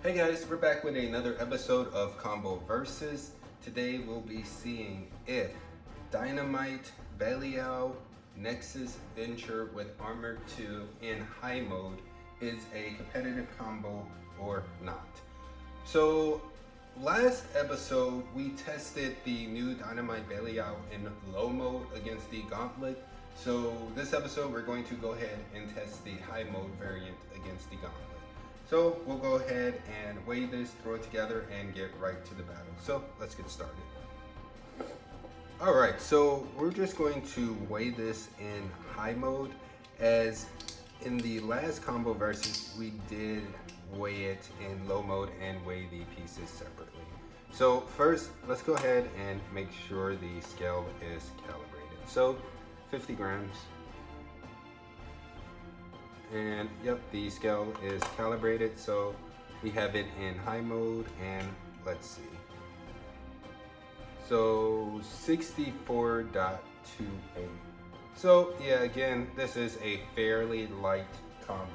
Hey guys, we're back with another episode of Combo Versus. Today we'll be seeing if Dynamite Belial Nexus Venture with Armor 2 in high mode is a competitive combo or not. So last episode we tested the new Dynamite Belial in low mode against the Gauntlet. So this episode we're going to go ahead and test the high mode variant against the Gauntlet. So we'll go ahead and weigh this, throw it together, and get right to the battle. So let's get started. All right, so we're just going to weigh this in high mode, as in the last combo versus we did weigh it in low mode and weigh the pieces separately. So first, let's go ahead and make sure the scale is calibrated. So 50 grams. And yep, the scale is calibrated, so we have it in high mode, and let's see. So 64.28. So yeah, again, this is a fairly light combo.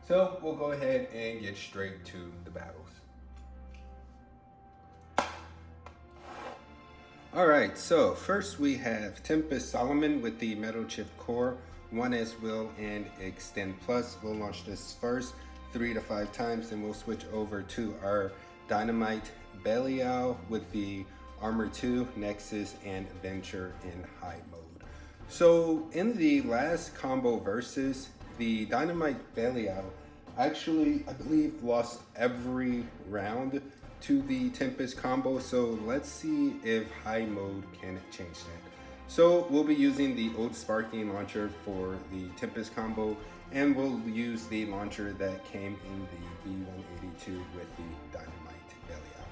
So we'll go ahead and get straight to the battles. All right, so first we have Tempest Solomon with the metal chip core, 1S will and Xtend plus. We'll launch this first 3 to 5 times, then we'll switch over to our Dynamite Belial with the Armor 2, Nexus, and Venture in high mode. So in the last combo versus, the Dynamite Belial actually, I believe, lost every round to the Tempest combo. So let's see if high mode can change that. So we'll be using the old Spriggan launcher for the Tempest combo, and we'll use the launcher that came in the B182 with the Dynamite Belial.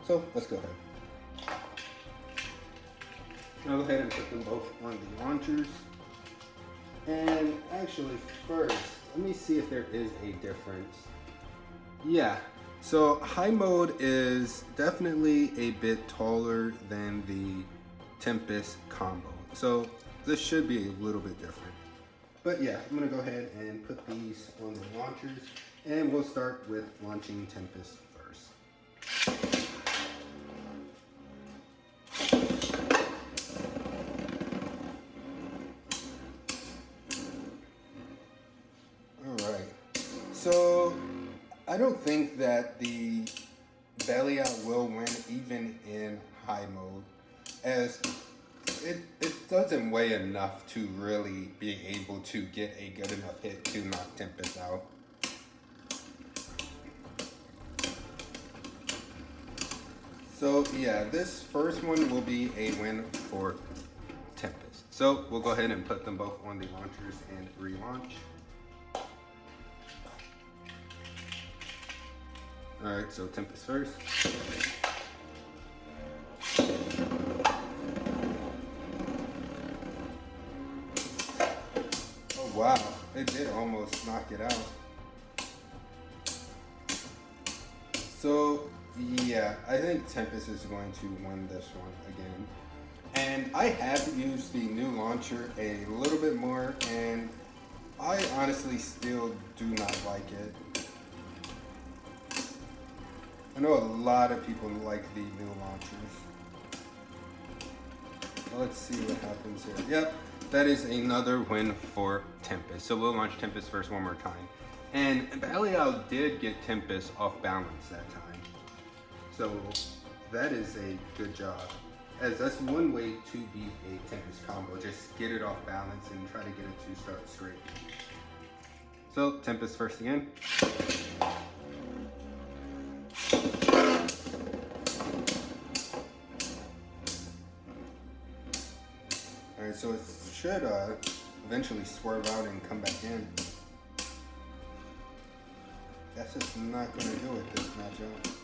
So let's go ahead. I'll go ahead and put them both on the launchers. And actually first, let me see if there is a difference. Yeah, so high mode is definitely a bit taller than the Tempest combo. So this should be a little bit different. But yeah, I'm gonna go ahead and put these on the launchers, and we'll start with launching Tempest first. All right, so I don't think that the Belial will win even in high mode, as it doesn't weigh enough to really be able to get a good enough hit to knock Tempest out. So yeah, this first one will be a win for Tempest. So we'll go ahead and put them both on the launchers and relaunch. All right, so Tempest first. Wow, it did almost knock it out. So yeah, I think Tempest is going to win this one again. And I have used the new launcher a little bit more, and I honestly still do not like it. I know a lot of people like the new launchers. Let's see what happens here. Yep, that is another win for Tempest. So we'll launch Tempest first one more time. And Belial did get Tempest off balance that time. So that is a good job, as that's one way to beat a Tempest combo. Just get it off balance and try to get it to start straight. So Tempest first again. Alright, so it should eventually swerve out and come back in. That's just not going to do it this matchup.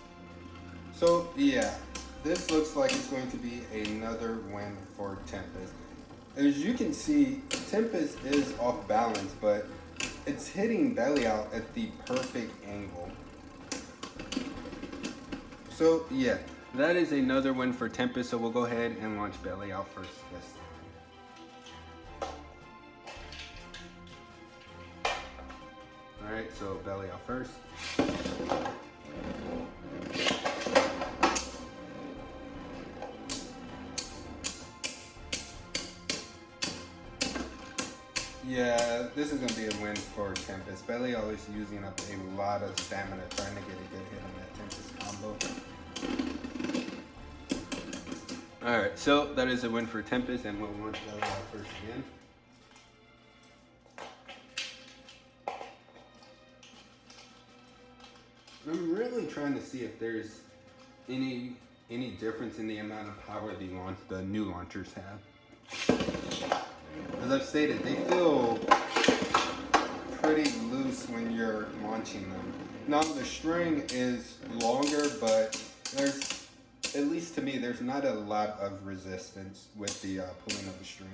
So yeah, this looks like it's going to be another win for Tempest. As you can see, Tempest is off balance, but it's hitting Belial at the perfect angle. So yeah, that is another win for Tempest. So we'll go ahead and launch Belial first this time. Alright, so Belial first. Yeah, this is going to be a win for Tempest. Belial is using up a lot of stamina trying to get a good hit on that Tempest combo. Alright, so that is a win for Tempest, and we'll launch Belial first again. I'm really trying to see if there's any difference in the amount of power the new launchers have. As I've stated, they feel pretty loose when you're launching them. Now the string is longer, but there's, at least to me, there's not a lot of resistance with the pulling of the string.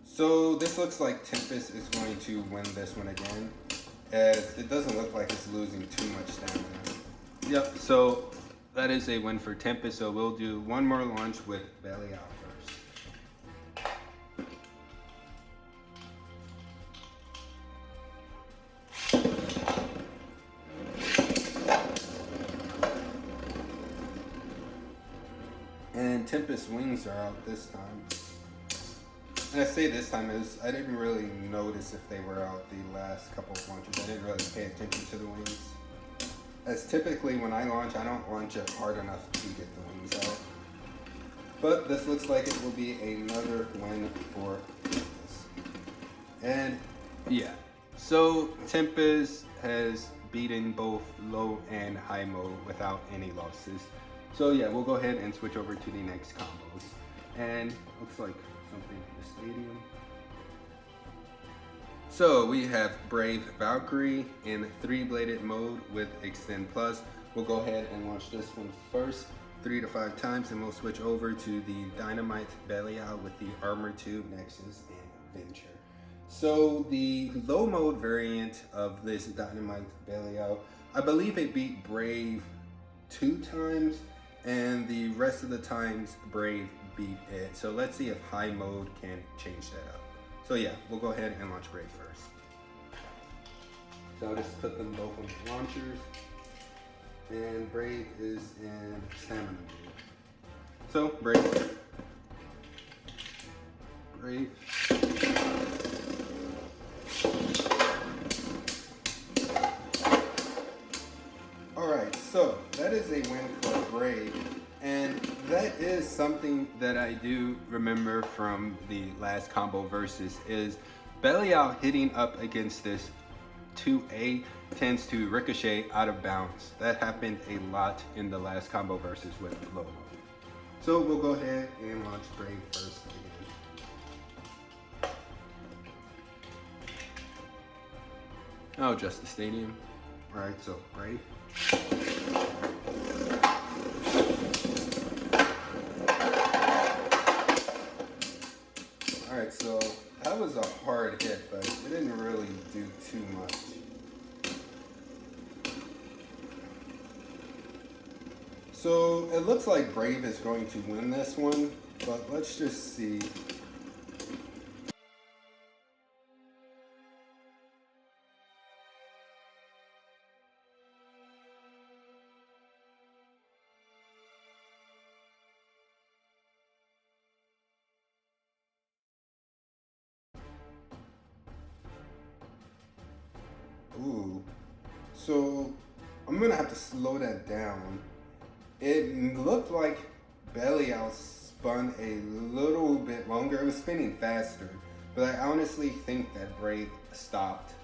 So this looks like Tempest is going to win this one again, as it doesn't look like it's losing too much stamina. Yep, so that is a win for Tempest, so we'll do one more launch with Belial first. And Tempest wings are out this time. And I say this time is I didn't really notice if they were out the last couple of launches. I didn't really pay attention to the wings. As typically when I launch, I don't launch it hard enough to get the wings out. But this looks like it will be another win for Tempest. And yeah, so Tempest has beaten both low and high mode without any losses. So yeah, we'll go ahead and switch over to the next combos. And looks like something in the stadium. So we have Brave Valkyrie in 3-bladed mode with Xtend Plus. We'll go ahead and launch this one first 3 to 5 times, and we'll switch over to the Dynamite Belial with the Armor 2, Nexus, and Venture. So the low mode variant of this Dynamite Belial, I believe it beat Brave 2 times, and the rest of the times Brave beat it. So let's see if high mode can change that up. So yeah, we'll go ahead and launch Brave first. So I'll just put them both on the launchers. And Brave is in stamina mode. So Brave. Brave. Alright, so that is a win for Brave. And that is something that I do remember from the last combo versus is Belial hitting up against this 2A tends to ricochet out of bounds. That happened a lot in the last combo versus with low. So we'll go ahead and launch Brave first again. Oh, just the stadium. Alright, so Brave. Alright, so that was a hard hit, but it didn't really do too much. So it looks like Brave is going to win this one, but let's just see. Ooh, so I'm gonna have to slow that down. It looked like Belial spun a little bit longer. It was spinning faster, but I honestly think that Brave stopped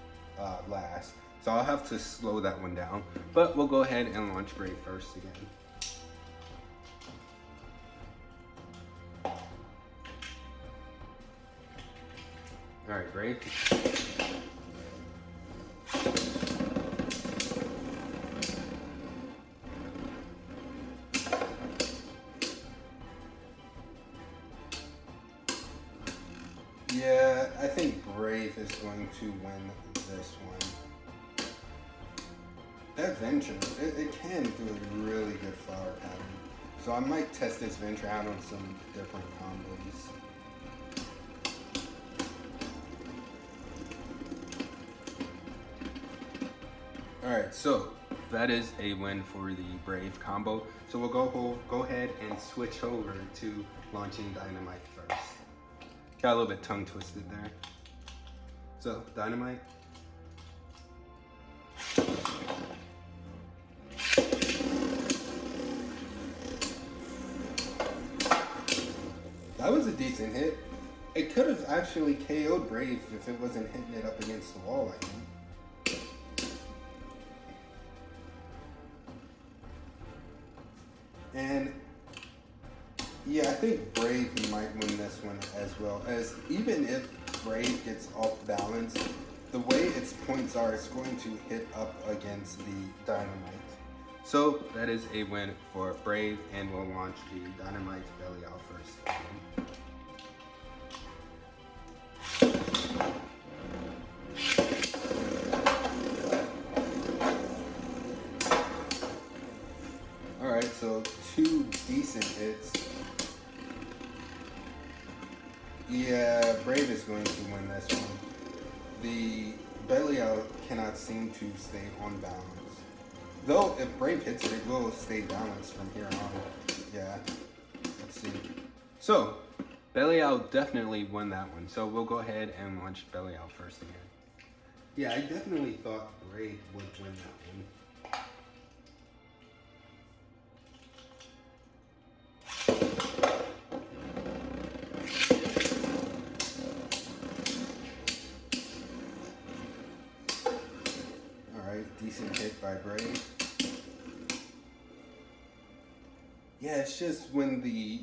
last. So I'll have to slow that one down. But we'll go ahead and launch Brave first again. Alright, Brave. Yeah, I think Brave is going to win this one. That Venture, it can do a really good flower pattern. So I might test this Venture out on some different combos. Alright, so that is a win for the Brave combo. So we'll go ahead and switch over to launching Dynamite first. Got a little bit tongue twisted there. So, Dynamite. That was a decent hit. It could have actually KO'd Brave if it wasn't hitting it up against the wall, I think. And yeah, I think Brave might win this one as well, as even if Brave gets off balance, the way its points are, it's going to hit up against the Dynamite. So that is a win for Brave, and we'll launch the Dynamite Belial first. Alright, so 2 decent hits. Yeah, Brave is going to win this one. The Belial cannot seem to stay on balance. Though, if Brave hits it, it will stay balanced from here on. Yeah, let's see. So, Belial definitely won that one. So we'll go ahead and launch Belial first again. Yeah, I definitely thought Brave would win that one. Decent hit by Brave. Yeah, it's just when the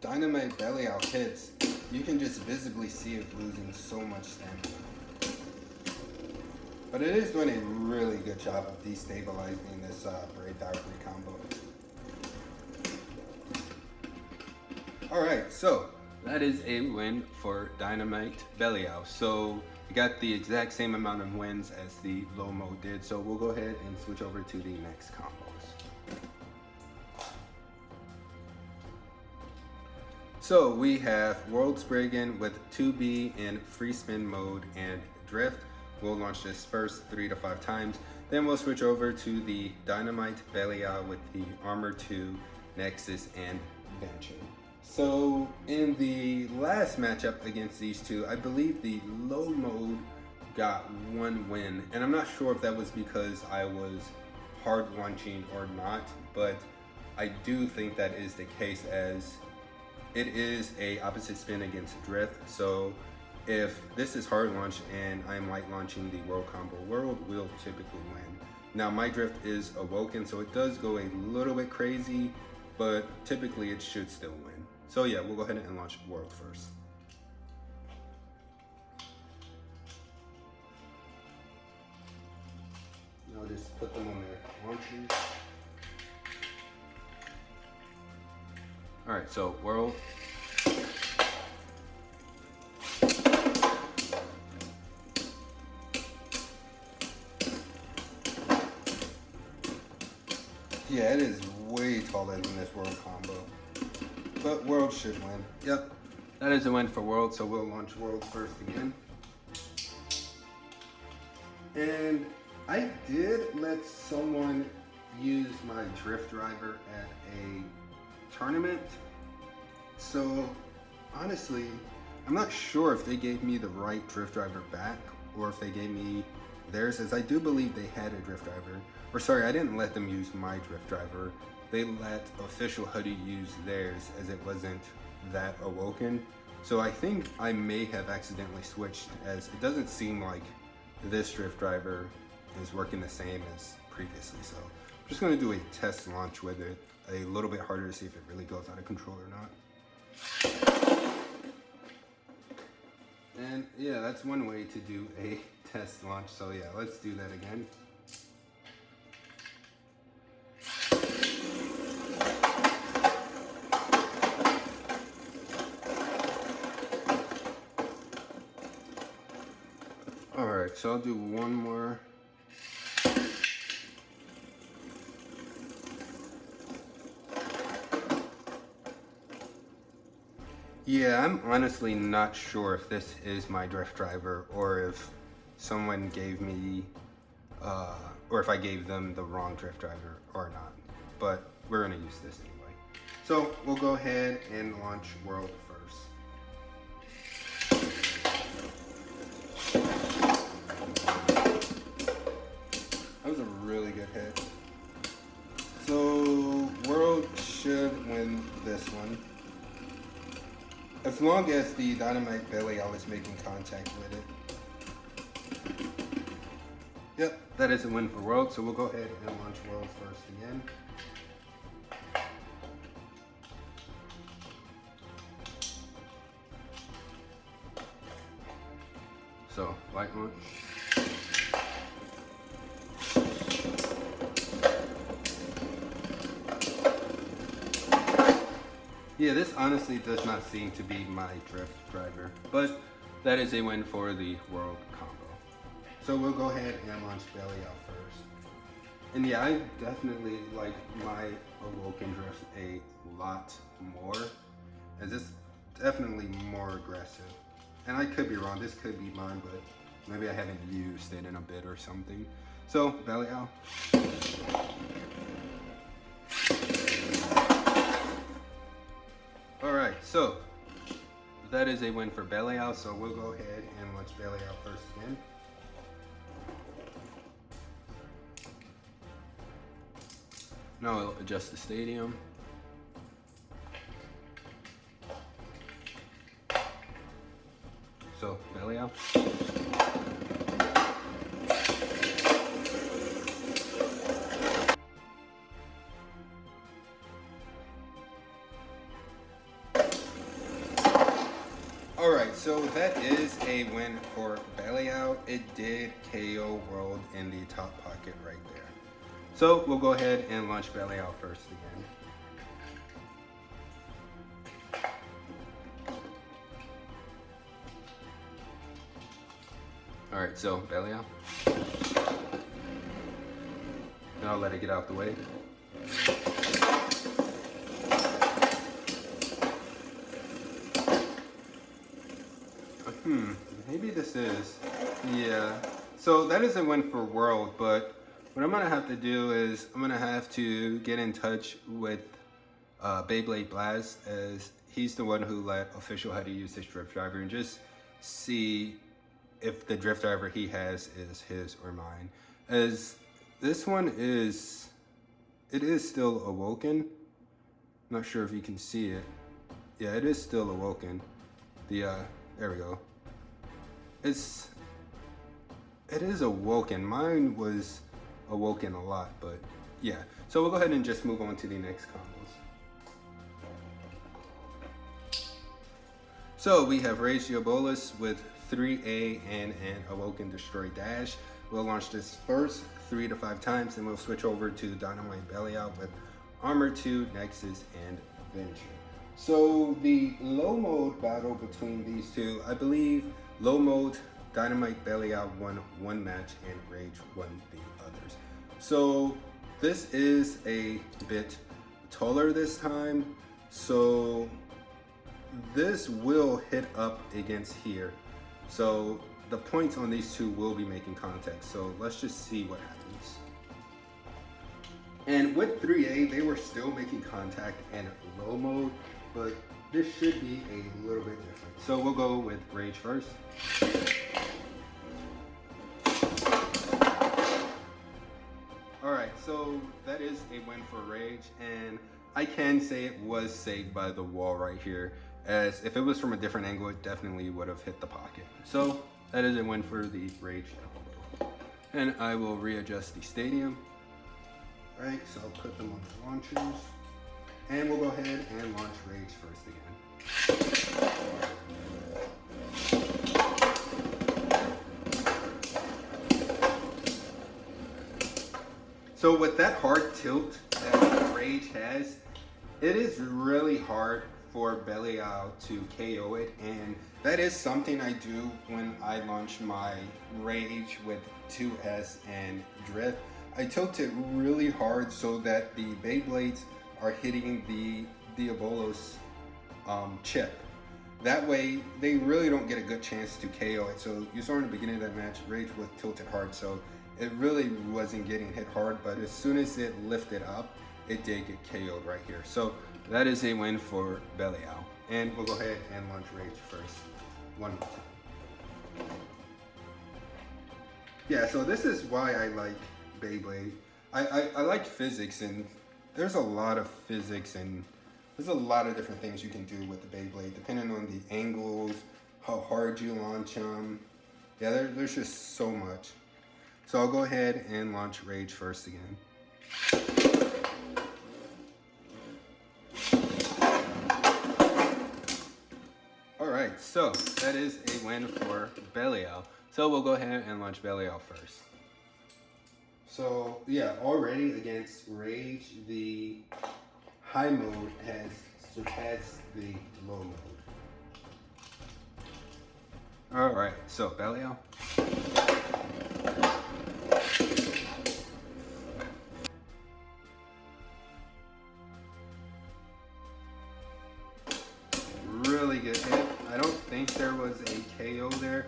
Dynamite Belial hits, you can just visibly see it losing so much stamina. But it is doing a really good job of destabilizing this Brave Valkyrie combo. Alright, so that is a win for Dynamite Belial. So we got the exact same amount of wins as the low mode did, so we'll go ahead and switch over to the next combos. So we have World Spriggan with 2B in free spin mode and drift. We'll launch this first 3 to 5 times. Then we'll switch over to the Dynamite Belial with the Armor 2, Nexus, and Venture. So in the last matchup against these two, I believe the low mode got 1 win. And I'm not sure if that was because I was hard launching or not, but I do think that is the case, as it is a opposite spin against drift. So if this is hard launch and I'm light launching the world combo, world will typically win. Now my drift is Awoken, so it does go a little bit crazy, but typically it should still win. So yeah, we'll go ahead and launch world first. I'll just put them on their launchers. All right, so world. Yeah, it is way taller than this world combo. But world should win. Yep, that is a win for world, so we'll launch world first again. And I did let someone use my drift driver at a tournament. So honestly, I'm not sure if they gave me the right drift driver back or if they gave me theirs, as I do believe they had a drift driver. Or sorry, I didn't let them use my drift driver. They let Official Hoodie use theirs, as it wasn't that Awoken. So I think I may have accidentally switched, as it doesn't seem like this drift driver is working the same as previously. So I'm just gonna do a test launch with it a little bit harder to see if it really goes out of control or not. And yeah, that's one way to do a test launch. So yeah, let's do that again. All right, so I'll do one more. Yeah, I'm honestly not sure if this is my drift driver or if someone gave me, or if I gave them the wrong drift driver or not. But we're gonna use this anyway. So we'll go ahead and launch world first. As long as the Dynamite Belial is making contact with it. Yep, that is a win for World, so we'll go ahead and launch World first again. So, light launch. Yeah, this honestly does not seem to be my drift driver, but that is a win for the World combo. So we'll go ahead and launch Belial first. And yeah, I definitely like my Awoken drift a lot more, as it's definitely more aggressive. And I could be wrong, this could be mine, but maybe I haven't used it in a bit or something. So, Belial. Alright, so that is a win for Belial, so we'll go ahead and launch Belial first again. Now I'll adjust the stadium. So, Belial. Alright, so that is a win for Belial. It did KO World in the top pocket right there. So we'll go ahead and launch Belial first again. Alright, so Belial. And I'll let it get out the way. Maybe this is, yeah. So that is a win for World, but what I'm gonna have to do is I'm gonna have to get in touch with Beyblade Blast, as he's the one who let Official how to use this drift driver, and just see if the drift driver he has is his or mine. As this one is, it is still Awoken. I'm not sure if you can see it. Yeah, it is still Awoken. There we go. It is Awoken. Mine was Awoken a lot, but yeah. So we'll go ahead and just move on to the next combos. So we have Rage Diabolos with 3A and an Awoken Destroy Dash. We'll launch this first 3 to 5 times, and we'll switch over to Dynamite Belial with Armor 2, Nexus, and Venture. So the low mode battle between these two, I believe low mode Dynamite Belial won one match and Rage won the others. So this is a bit taller this time, so this will hit up against here. So the points on these two will be making contact. So let's just see what happens. And with 3A, they were still making contact in low mode, but this should be a little bit different. So we'll go with Rage first. Alright, so that is a win for Rage, and I can say it was saved by the wall right here, as if it was from a different angle, it definitely would have hit the pocket. So that is a win for the Rage combo. And I will readjust the stadium. Alright, so I'll put them on the launchers. And we'll go ahead and launch Rage first again. So with that hard tilt that Rage has, it is really hard for Belial to KO it, and that is something I do when I launch my Rage with 2S and Drift. I tilt it really hard so that the Beyblades are hitting the Diabolos chip. That way, they really don't get a good chance to KO it. So you saw in the beginning of that match, Rage was tilted hard, so it really wasn't getting hit hard, but as soon as it lifted up, it did get KO'd right here. So that is a win for Belial. And we'll go ahead and launch Rage first, one more time. Yeah, so this is why I like Beyblade. I like physics, and there's a lot of physics in There's a lot of different things you can do with the Beyblade, depending on the angles, how hard you launch them. Yeah, there's just so much. So I'll go ahead and launch Rage first again. Alright, so that is a win for Belial. So we'll go ahead and launch Belial first. So yeah, already against Rage, the high mode has surpassed the low mode. Alright, so Belial. Really good hit. I don't think there was a KO there.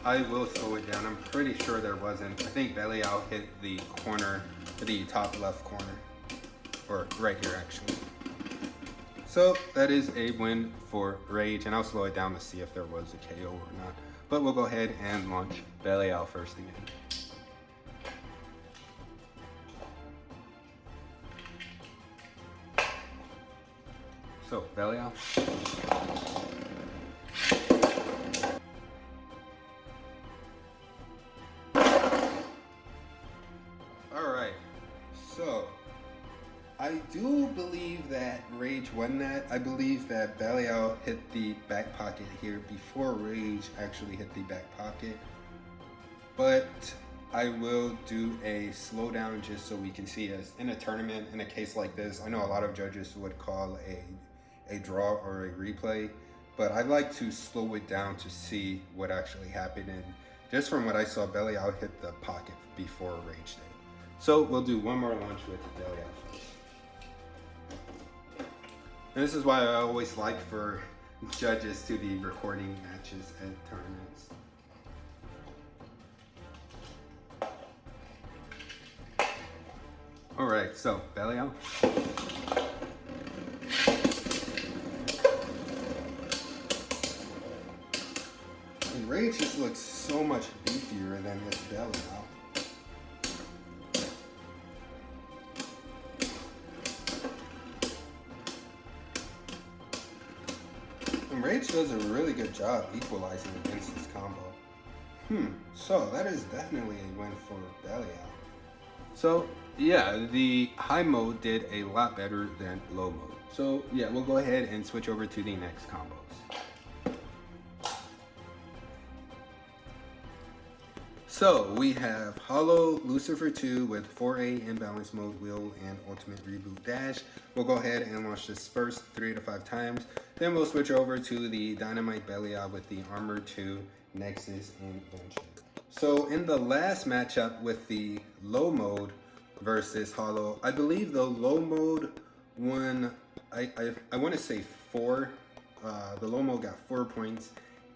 I will slow it down. I'm pretty sure there wasn't. I think Belial hit the corner, the top left corner. Or right here actually. So that is a win for Rage, and I'll slow it down to see if there was a KO or not. But we'll go ahead and launch Belial first again. So Belial. Alright, so I do believe that Rage won that. I believe that Belial hit the back pocket here before Rage actually hit the back pocket. But I will do a slowdown just so we can see, as in a tournament, in a case like this, I know a lot of judges would call a draw or a replay, but I like to slow it down to see what actually happened. And just from what I saw, Belial hit the pocket before Rage did. So we'll do one more launch with Belial first. And this is why I always like for judges to be recording matches at tournaments. Alright, so Belial. And Rage just looks so much beefier than this Belial. And Rage does a really good job equalizing against this combo. So that is definitely a win for Belial. So yeah, the high mode did a lot better than low mode. So yeah, we'll go ahead and switch over to the next combos. So we have Hollow Lucifer 2 with 4A in balance mode, wheel, and ultimate reboot dash. We'll go ahead and launch this first 3 to 5 times. Then we'll switch over to the Dynamite Belial with the Armor 2, Nexus, and Venture. So in the last matchup with the low mode versus Hollow, I believe the low mode won, I want to say 4. The low mode got 4 points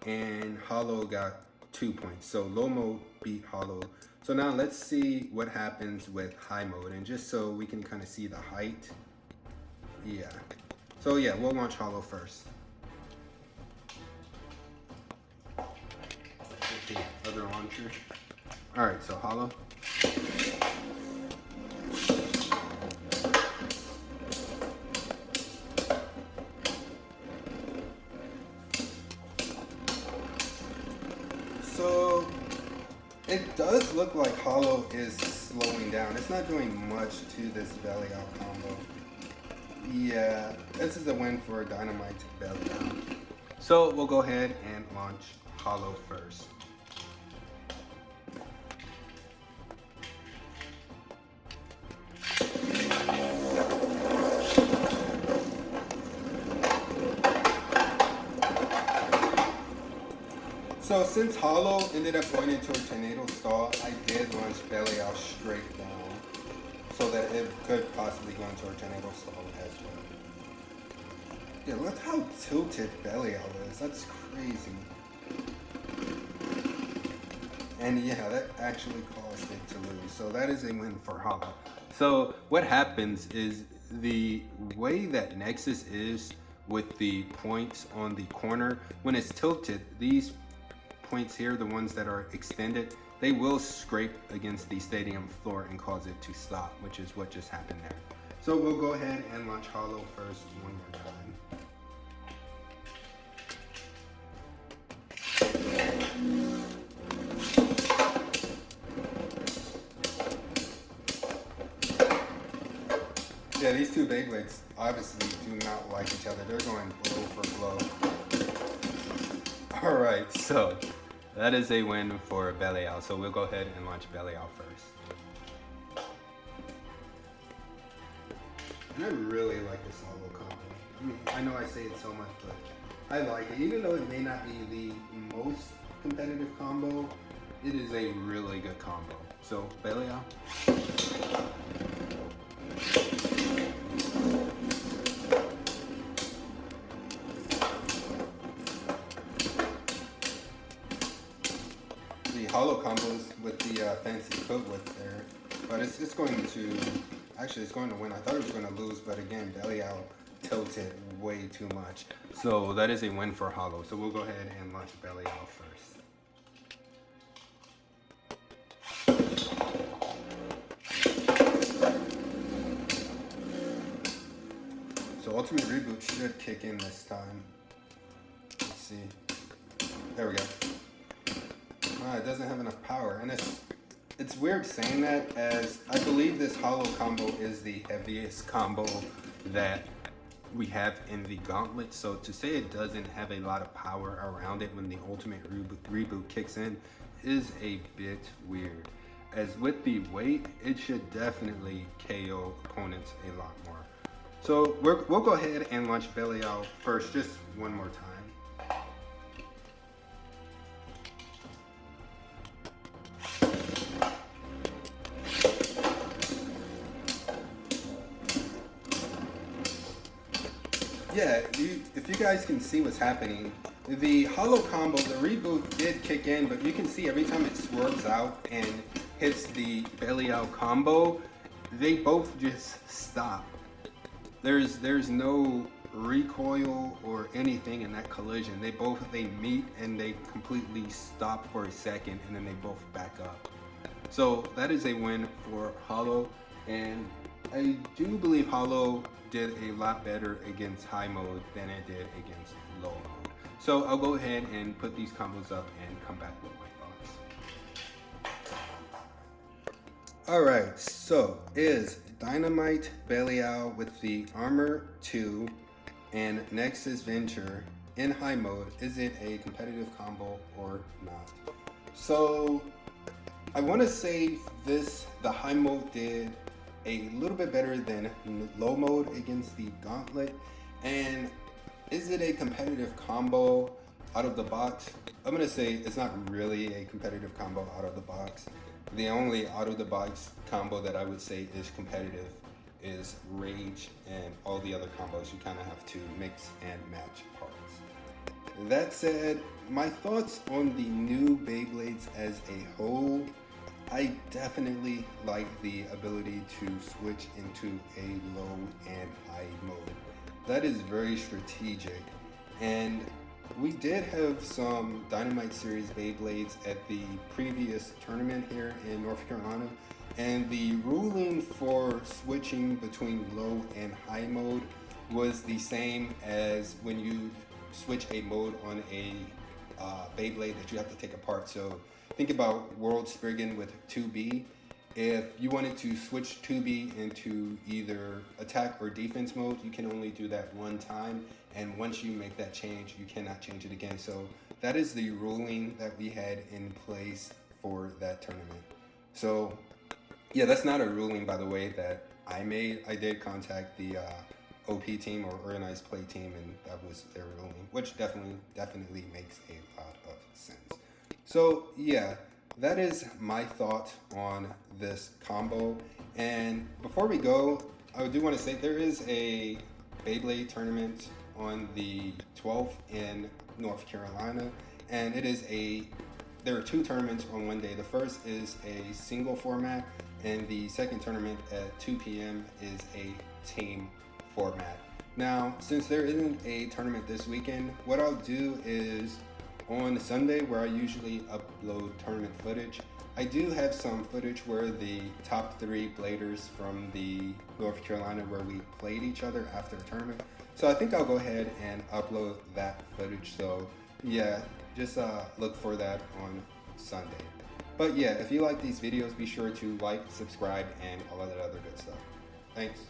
and Hollow got 2 points. So low mode beat Hollow. So now let's see what happens with high mode, and just so we can kind of see the height. Yeah. So yeah, we'll launch Hollow first. The other launcher. Alright, so Hollow. So it does look like Hollow is slowing down. It's not doing much to this Belial combo. Yeah, this is a win for Dynamite Belial. So we'll go ahead and launch Hollow first. So since Hollow ended up going into a tornado stall, I did launch Belial straight down so that it could possibly go into a tornado stall as well. Yeah, look how tilted Belial is. That's crazy. And yeah, that actually caused it to lose. So that is a win for Hollow. So what happens is the way that Nexus is with the points on the corner, when it's tilted, these points here, the ones that are extended, they will scrape against the stadium floor and cause it to stop, which is what just happened there. So we'll go ahead and launch Hollow first one more time. Yeah, these two Beyblades obviously do not like each other. They're going blow for blow. Alright, so that is a win for Belial. So we'll go ahead and launch Belial first. And I really like this Hollow combo. I mean, I know I say it so much, but I like it. Even though it may not be the most competitive combo, it is a really good combo. So, Belial. The Hollow combos with the fancy foot width there, but it's going to, actually it's going to win. I thought it was going to lose, but again, Belial tilted way too much. So that is a win for Hollow. So we'll go ahead and launch Belial first. So Ultimate Reboot should kick in this time. Let's see. There we go. It doesn't have enough power, and it's weird saying that, as I believe this Hollow combo is the heaviest combo that we have in the Gauntlet. So to say it doesn't have a lot of power around it when the Ultimate Reboot kicks in is a bit weird. As with the weight, it should definitely KO opponents a lot more. So we'll go ahead and launch Belial first, just one more time. Yeah, if you guys can see what's happening, the Hollow combo, the Reboot did kick in, but you can see every time it swerves out and hits the Belial combo, they both just stop. There's no recoil or anything in that collision. They meet and they completely stop for a second, and then they both back up. So that is a win for Hollow, and I do believe Hollow did a lot better against high mode than it did against low mode. So I'll go ahead and put these combos up and come back with my thoughts. Alright, so is Dynamite Belial with the Armor 2 and Nexus Venture in high mode, is it a competitive combo or not? So I want to say the high mode did a little bit better than low mode against the Gauntlet. And is it a competitive combo out of the box? I'm gonna say it's not really a competitive combo out of the box. The only out of the box combo that I would say is competitive is Rage, and all the other combos you kind of have to mix and match parts. That said, my thoughts on the new Beyblades as a whole, I definitely like the ability to switch into a low and high mode. That is very strategic, and we did have some Dynamite Series Beyblades at the previous tournament here in North Carolina, and the ruling for switching between low and high mode was the same as when you switch a mode on a Beyblade that you have to take apart. So think about World Spriggan with 2B. If you wanted to switch 2B into either attack or defense mode, you can only do that one time, and once you make that change, you cannot change it again. So that is the ruling that we had in place for that tournament. So yeah, that's not a ruling, by the way, that I made. I did contact the OP team, or organized play team, and that was their ruling, which definitely makes a lot of sense. So yeah, that is my thought on this combo. And before we go, I do want to say there is a Beyblade tournament on the 12th in North Carolina, and there are two tournaments on one day. The first is a single format, and the second tournament at 2 p.m. is a team format. Now, since there isn't a tournament this weekend, what I'll do is on Sunday, where I usually upload tournament footage, I do have some footage where the top 3 bladers from the North Carolina where we played each other after a tournament. So I think I'll go ahead and upload that footage. So yeah, just look for that on Sunday. But yeah, if you like these videos, be sure to like, subscribe, and all of that other good stuff. Thanks.